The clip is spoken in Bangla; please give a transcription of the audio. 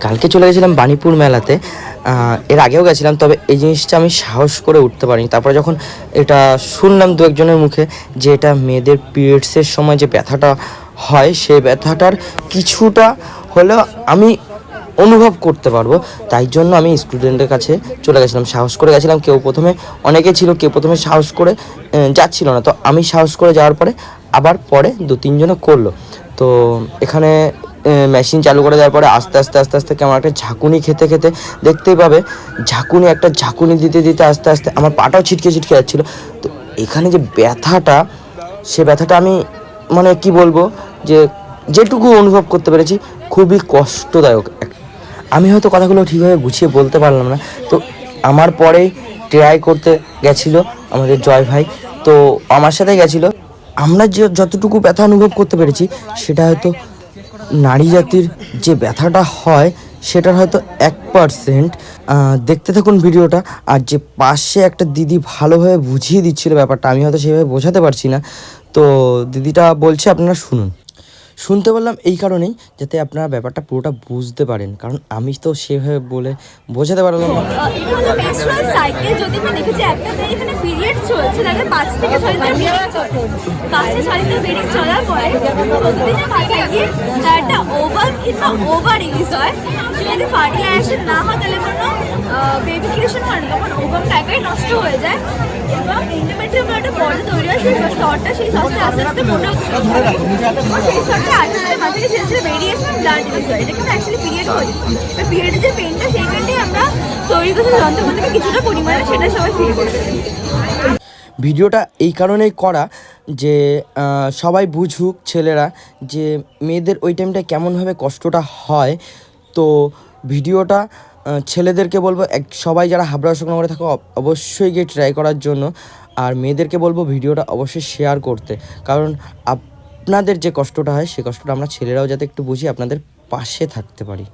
কালকে চলে গেছিলাম বাণীপুর মেলাতে। এর আগেও গেছিলাম, তবে এই জিনিসটা আমি সাহস করে উঠতে পারিনি। তারপরে যখন এটা শুনলাম দু একজনের মুখে যে এটা মেয়েদের পিরিয়ডসের সময় যে ব্যথাটা হয়, সেই ব্যথাটার কিছুটা হলেও আমি অনুভব করতে পারবো, তাই জন্য আমি স্টুডেন্টের কাছে চলে গেছিলাম, সাহস করে গেছিলাম। কেউ প্রথমে অনেকে ছিল, কেউ প্রথমে সাহস করে যাচ্ছিল না, তো আমি সাহস করে যাওয়ার পরে আবার পরে দু তিনজনে করলো। তো এখানে মেশিন চালু করে দেওয়ার পরে আস্তে আস্তে আস্তে আস্তে কেমন একটা ঝাঁকুনি খেতে খেতে দেখতেই পাবে, ঝাঁকুনি দিতে দিতে আস্তে আস্তে আমার পাটাও ছিটকে ছিটকে যাচ্ছিলো। তো এখানে যে ব্যথাটা, সে ব্যথাটা আমি মানে কি বলবো, যে যেটুকু অনুভব করতে পেরেছি খুবই কষ্টদায়ক। আমি হয়তো কথাগুলো ঠিকভাবে গুছিয়ে বলতে পারলাম না। তো আমার পরেই ট্রাই করতে গেছিলো আমাদের জয় ভাই, তো আমার সাথে গেছিলো। আমরা যে যতটুকু ব্যথা অনুভব করতে পেরেছি, সেটা হয়তো নারী জাতির যে ব্যথাটা হয় সেটার হয়তো 1%। দেখতে থাকুন ভিডিওটা। আর যে পাশে একটা দিদি ভালোভাবে বুঝিয়ে দিচ্ছিল ব্যাপারটা, আমি হয়তো সেভাবে বোঝাতে পারছি না, তো দিদিটা বলছে আপনারা শুনুন। শুনতে বললাম এই কারণেই যাতে আপনারা ব্যাপারটা পুরোটা বুঝতে পারেন, কারণ আমি তো সেভাবে বলে বোঝাতে পারলাম না। সাইকেল যদি আমি দেখেছি একটা মেয়ে এখানে পিরিয়ড চলছে, তাহলে 5 থেকে 6 দিন ব্লিডিং চলে, 5 থেকে 6 দিন ব্লিডিং চলার পরে 14 দিনের মাথায় গিয়ে তার একটা ওভার কিংবা ওভার রিলিজ হয়। সে যদি ফার্টিলাইজেশন না হয় তাহলে কোনো বেবি ক্রিয়েশন হয় না, তখন ওভারটা একাই নষ্ট হয়ে যায় এবং ইন্টারমেডিয়েট একটা পর্দা তৈরি হয়। সেই স্তরটা সেই স্তরটা আস্তে আস্তে মোটা সেই স্তরটা আস্তে আস্তে মাথা থেকে ছেড়ে ছেড়ে বেরিয়ে এসে ব্লাড রিলিজ হয়। এটাকে আমরা অ্যাকচুয়ালি পিরিয়ড বলি। পিরিয়ডের যে পেনটা, সেই পেনটাই আমরা তৈরি করতে যন্ত্রের মধ্যে কিছুটা পরিমাণে সেটা সবাই ফিল করতে। ভিডিওটা এই কারণেই করা যে সবাই বুঝুক, ছেলেরা, যে মেয়েদের ওই টাইমটা কেমনভাবে কষ্টটা হয়। তো ভিডিওটা ছেলেদেরকে বলবো, সবাই যারা হাবড়া শুকনো করে থাকো অবশ্যই গিয়ে ট্রাই করার জন্য। আর মেয়েদেরকে বলবো ভিডিওটা অবশ্যই শেয়ার করতে, কারণ আপনাদের যে কষ্টটা হয় সেই কষ্টটা আমরা ছেলেরাও যাতে একটু বুঝি, আপনাদের পাশে থাকতে পারি।